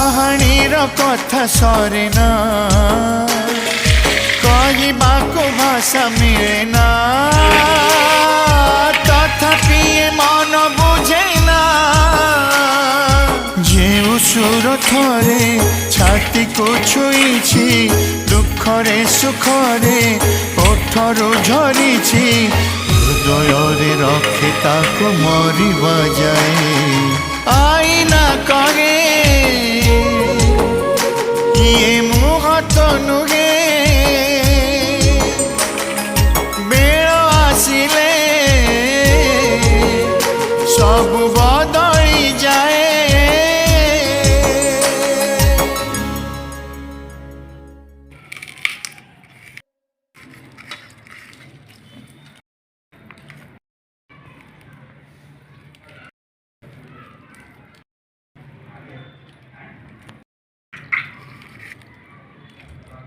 কাহাণীর কথা সরে না, কহিবাকু ভাষা মিলে না, তথাপি এ মন বুঝে না। যেউ সুর থরে ছাতিকু ছুঁইছি, দুঃখরে সুখরে ওঠরু ঝরিছি, হৃদୟରେ ରଖି ତାକୁ ମରିବା ଯାଏ। ଆଇନା କହେ